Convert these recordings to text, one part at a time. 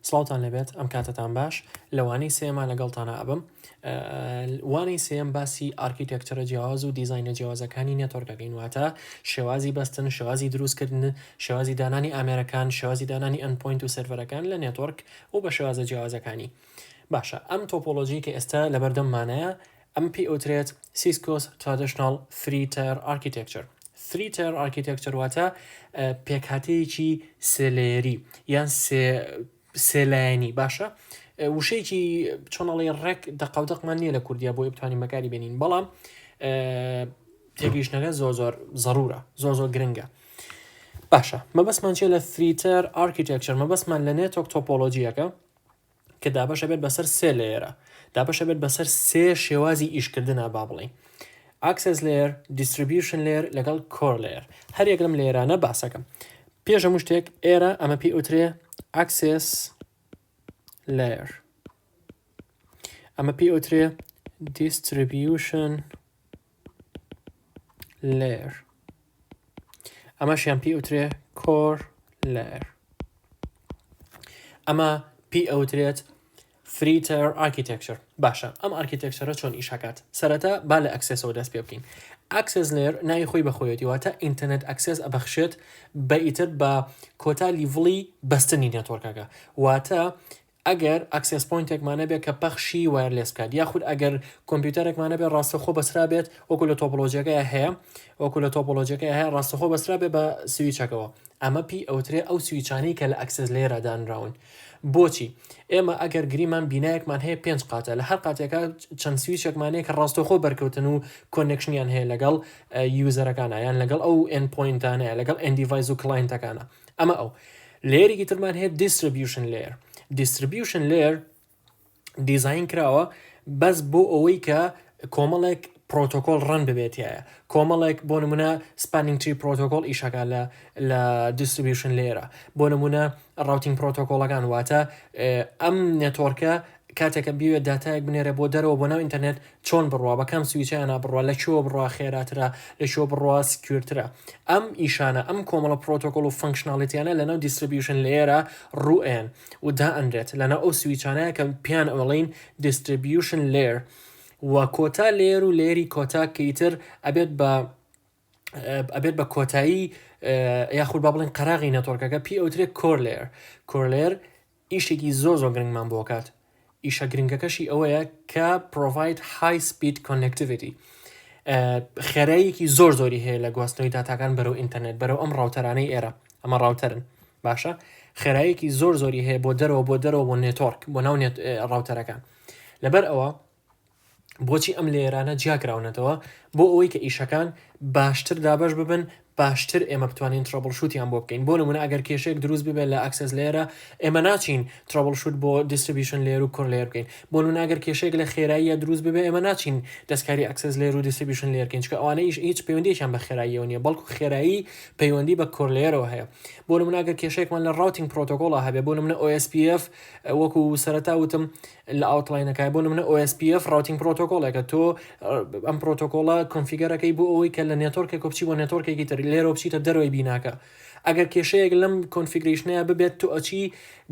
سڵاوتان لەبێت ئەم کاتتان باش لەوانەی سێمان لەگەڵتانە ئەبم وانەی سێم باسی ئارکیتێکچەرە جیاواز و دیزاینە جیاوازەکانی نێتۆرکەکەین واتە شێوازی بەستن شێوازی دروستکردن شێوازی دانانی ئامێرەکان شێوازی دانانی ئەندپۆینت و سێرڤەرەکان لە نێتۆرک و بە شێوازە جیاوازەکانی باشە ئەم تۆپۆلۆژی کە ئێستا لەبەردەممانەیە ئەم پێی ئەوترێت Cisco Traditional Three Tier Architecture Three Tier Architecture واتە پێکهاتەیەکی سێلێری یان سێلایەنی باشە وشەیەکی چۆنەڵی ڕێک دەقەودەقمان نییە لە کوردیا بۆی بتوانین بەکاری بێنین بەڵام تێگەیشتنەکە زۆر ضرورە زۆر گرنگە باشە مەبەستمان چێ لە Three Tier Architecture مەبەستمان لە نێتۆرک تۆپۆلۆژیەکە کە دابەشە بێت بەسەر سێ لێرە دابەشە بێت بەسەر سێ شێوازی ئیشکردنە با بڵێن Access Layer, Distribution Layer لەگەڵ Core Layer هەر یەک لەم لێرانە باسەکەم پێش هەموو شتێک ئێرە ئەمە پێی ئوترێ Access Layer ئەمە پێی ئوترێ Distribution Layer ئەمەشیان پێی ئوترێ Core Layer ئەمە پێی ئەوترێت Three Tier Architecture باشە ئەم ئارکیتێکچەرە چۆن ئیشەکات سەرەتا با لە ئەکسسەوە دەست پێ بکەین Access Layer ناوی خۆی بەخۆیەتی واتە ئینتەرنێت ئەکسس ئەبەخشێت بە ئیتر بە کۆتا لیڤڵی بەستنی نێتۆرکەکە واتە ئەگەر ئەکسس پۆینتێکمانە بێت کە پەخشی وایرلێس بکات یاخود ئەگەر کۆمپیوتەرێکمانە بێت ڕاستەخۆ بەسرا بێت وەکو لە تۆپۆلۆژیەکەی هەیە وەکو لە تۆپۆلۆژیەکەی هەیە ڕاستەخۆ بەسرا بێت بە سویچەکەەوە ئەمە پێی ئەوترێ ئەو سویچانەی کە لە ئەکسس لێرە دانراون بۆچی ئێمە ئەگەر گریمان بینایەکمان هەیە 5 قاتە لە هەر قاتێکە چەند سویچێکمانەیە کە ڕاستەخۆ بەرکەوتن و کۆنێکشنیان هەیە لەگەڵ یوزەرەکانە یان لەگەڵ ئەو ئەندپۆینتانەیە لەگەڵ ئەندیڤایس و کلاینتەکانە ئەمە ئەو لێرێکی ترمان هەیە Distribution Layer Distribution Layer دیزاین کراوە بەس بۆ ئەوەی کە کۆمەڵێک پرۆتۆکۆل ڕەن ببێتایە کۆمەڵێک بۆ نمونە سپانینگ تری پرۆتۆکۆل ئیشەکە لە دیستریبیوشن لێرە بۆ نمونە ڕاوتینگ پرۆتۆکۆلەکان واتە ئەم نێتۆرکە کاتێکە بیوێت داتایەک بنێرە بۆ دەرەوە بۆ ناو ئینتەرنێت چۆن بڕوا بەکەم سویچیانە بڕوا لە چۆ بڕوا خێراترە لە شۆ بڕوا سکیورترە ئەم ئیشانە ئەم کۆمەڵە پرۆتۆکۆل و فەنکشناڵیتیانە لەناو دیستریبیوشن لێرە ڕوئێن و دائەنرێت لەناو ئەو سویچانەیە کە پیان ئەوڵین دیستریبیوشن لێر و کۆتا لێر و لێری کۆتا کەیتر ئەبێت بە کۆتایی یاخود با بڵێن قەراغی نێتۆرکەکە پێی ئەوترێت کۆر لێر ئیشێکی زۆر گرنگمان بۆ کات ئیشە گرنگەکەشی ئەوەیە کە provide high speed connectivity خێراییەکی زۆری هەیە لە گواستنەوەی داتاکان بەرەو ئینتەرنێت بەرەو ئەم ڕاوتەرانەی ئێرە ئەمە ڕاوتەرن باشە خێراییەکی زۆری هەیە بۆ دەرەوە بۆ نێتۆرک بۆ ناو ڕاوتەرەکان لەبەر ئەوە بۆچی ئەم لێرانە جیاکراونەتەوە بۆ ئەوەی کە ئیشەکان باشتر دابش ببن باشتر ئێمە بتوانین ترابل شوتیان بۆ بکەین بۆ نمونە ئەگەر کێشەیەک دروست ببێت لە ئەکسس لێرە ئێمە ناچین ترابل شوت بۆ دیستریبیوشن لێر و کۆر لێر بکەین بۆ نمونە ئەگەر کێشەیەک لە خێراییە دروست ببێت ئێمە ناچین دەستکاری ئەکسس لێر و دیستریبیوشن لێر بکەین چکە ئەوانە هیچ پەیوەندیشان بە خێراییەوە نییە بەڵکو خێرایی پەیوەندی بە کۆر لێرەوە هەیە بۆ نمونە ئەگەر کێشەیەکمان لە ڕاوتینگ پرۆتۆکۆڵە هەبێت بۆ نمونە OSPF وەکو سەرەتا وتم لە ئاوتلاینەکە بۆ نمونە OSPF ڕاوتینگ پرۆتۆکۆڵێکە تۆ ئەم پرۆتۆکۆڵە کۆنفیگەرەکەی بۆ ئەوەی کە لە نێتۆرکێک بچی بۆ نێتۆرکێکی تر لێرە بچیتە دەرەوەی بیناکە ئەگەر کێشەیەک لەم کۆنفیگریشنەیە ببێت تو ئەچی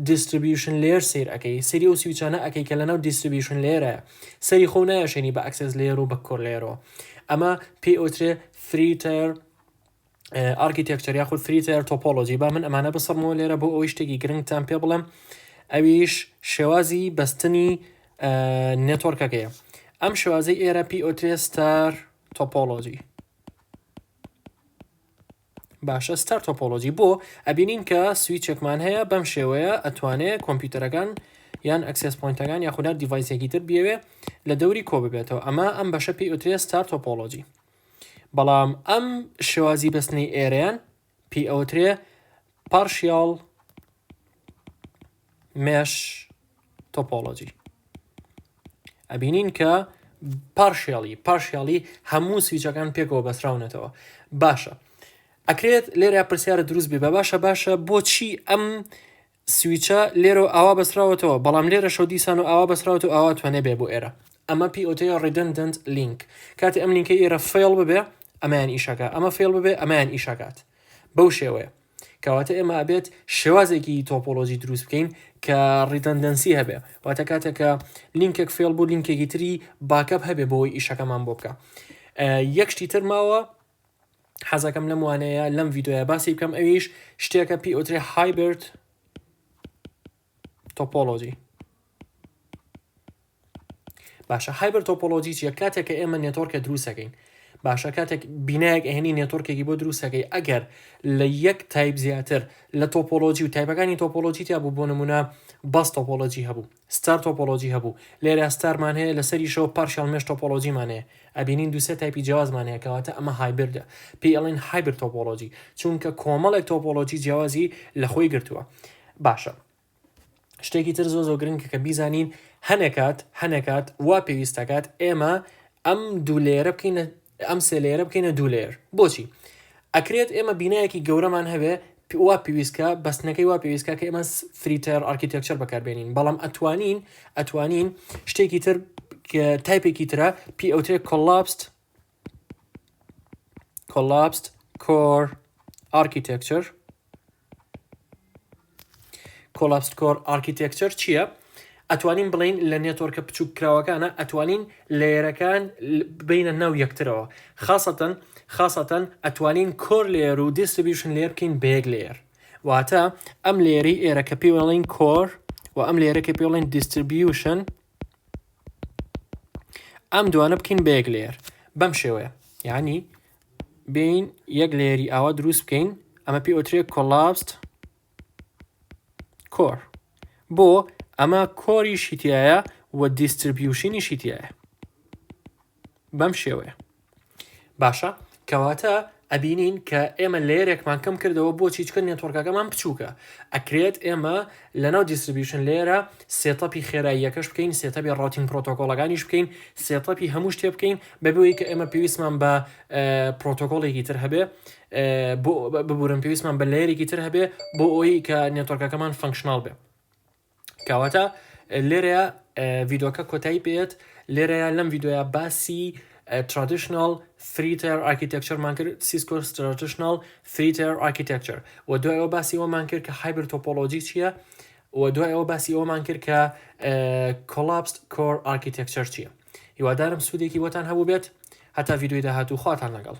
دیستریبیوشن لێر سیر ئەەکەی سری و سویچانە ئەەکەی کە لەناو دیستریبیوشن لێرە سەری خۆ نایەشێنی بە ئەکسس لێر و بە کۆر لێرەوە ئەمە پێی ئەوترێ Three Tier Architecture یاخود Three Tier Topology با من ئەمانە بسڕمەوە لێرە بۆ ئەوەی شتێکی گرنگتان پێ بڵێم ئەویش شێوازی بەستنی نێتۆرکەکەیە ئەم شێوازەی ئێرە پێی ئەوترێ Star Topology باشە ستار تۆپۆلۆژی بۆ ئەبینین کە سویچێکمان هەیە بەم شێوەیە ئەتوانێت کۆمپیوتەرەکان یان ئەکسس پۆینتەکان یاخودە دیڤایسێکی تر بێوێ لە دەوری کۆ ببێتەوە ئەمە ئەم بەشە پێی ئوترێ ستار تۆپۆلۆژی بەڵام ئەم شێوازی بەستنی ئێرەیان پێی ئەوترێ پارشیال مێش تۆپۆلۆژی ئەبینین کە پارشیالی هەموو سویچەکان پێکەوە بەسراونەتەوە باشە ئەکرێت لێرە پرسیارە دروست بێ باشە بۆچی ئەم سویچە لێرە ئاوا بەسراوەتەوە بەڵام لێرە شەو دیسان و ئاوا بەسراوەوە ئاوا توانێ بێ بۆ ئێرە ئەمە پێی ئۆتەیە ڕیدەندەنت لینک کاتی ئەم لینکەی ئێرە فێڵ ببێ ئەمایان ئیشەکە ئەمە فێڵ ببێ ئەمایان ئیشەکات بەو شێوەیە کەواتە ئێمە ئەبێت شێوازێکی تۆپۆلۆژی دروست بکەین کە ڕیدەندەنسی هەبێ واتە کاتێکە لینکێک فێڵ بوو لینکێکی تری باکەپ هەبێ بۆی ئیشەکەمان بۆ بکە. یەک شتی تر ماوە حەزەکەم لەم وانەیە لەم ڤیدۆیە باسی بکەم ئەویش شتێکە پێی ئەوترێ هایبرد تۆپۆلۆژی. باشە هایبرد تۆپۆلۆژی چیە؟ کاتێککە ئێمە نێتۆرکە دروستەکەین باشە کاتێک بینایەک ئەهێنی نێتۆرکێکی بۆ دروستەکەی ئەگەر لە یەک تایپ زیاتر لە تۆپۆلۆژی و تایپەکانی تۆپۆلۆژی تیا بوو بۆ نمونە بەس تۆپۆلۆژی هەبوو ستار تۆپۆلۆژی هەبوو لێرە ستارمان هەیە لەسەری شەوە پارشال مێش تۆپۆلۆژیمان هەیە ئەبینین دووسێ تایپی جیاوازمان هەیە کەواتە ئەمە هایبردە پێی ئەڵێن هایبرد تۆپۆلۆژی چونکە کۆمەڵێک تۆپۆلۆژی جیاوازی لە خۆی گرتووە. باشە شتێکی تر زۆ گرنگکە کە بیزانین هەنێکات وا پێویستەکات ئێمە ئەم دوو لێرە بکەینە ئەم سێ لێرە بکەینە دوو لێر. بۆچی؟ ئەکرێت ئێمە بینایەکی گەورەمان هەبێ وا پێویستکە بەستنەکەی وا پێویستکە کە ئێمە فریتەر ئارکیتێکچەر بەکاربێنین بەڵام ئەتوانین شتێکی تر تایپێکی ترە پێی ئەوترێت collapsed core architecture. collapsed core architecture چییە؟ ئەتوانین بڵین لە نێتۆرکە بچووک کراوەکانە ئەتوانین لێرەکان بینە ناو یەکترەوە خاصەتەن ئەتوانین کۆر لێر و دیستریبیوشن لێر بکەین بەیەک لێر واتە ئەم لێری ئێرە کە پێی وەڵین کۆر و ئەم لێرە کە پێی وەڵین دیستریبیوشن ئەم دوانە بکەین بەیەک لێر بەم شێوەیە یعنی بین یەک لێری ئاوا دروست بکەین ئەمە پێی ئەوترێت collapsed core بۆ ئەمە کۆری شیتایە و دیستریبیوشنی شیتایە بەم شێوەیە. باشە کەواتە ئەبینین کە ئێمە لێرێکمان کەم کردەوە بۆچی چکە نێتۆرکەکەمان بچووکە ئەکرێت ئێمە لەناو دیستریبیوشن لێرە سێتەپی خێراییەکەش بکەین سێتەپی ڕاوتینگ پرۆتۆکۆڵەکانیش بکەین سێتەپی هەموو شتێ بکەین بەبێەوەی کە ئێمە پێویستمان بە پرۆتۆکۆڵێکی تر هەبێ بۆ ببورن پێویستمان بە لێرێکی تر هەبێ بۆ ئەوەی کە نێتۆرکەکەمان فانکشنال بێ. کەواتە لێرەیە ڤیدۆکە کۆتایی پێێت لێرەیە لەم ڤیدۆیە باسی traditional three-tier architecture-مان کرد Cisco traditional three-tier architecture و دوای ئەوە باسی ئەومان کرد کە hybrid topology چییە و دوای ئەوە باسی ئەومان کرد کە collapsed core architecture چییە. هیوادارم سوودێکی بۆتان هەبوو بێت هەتا ڤیدۆی داهاتوو خواتان لەگەڵ.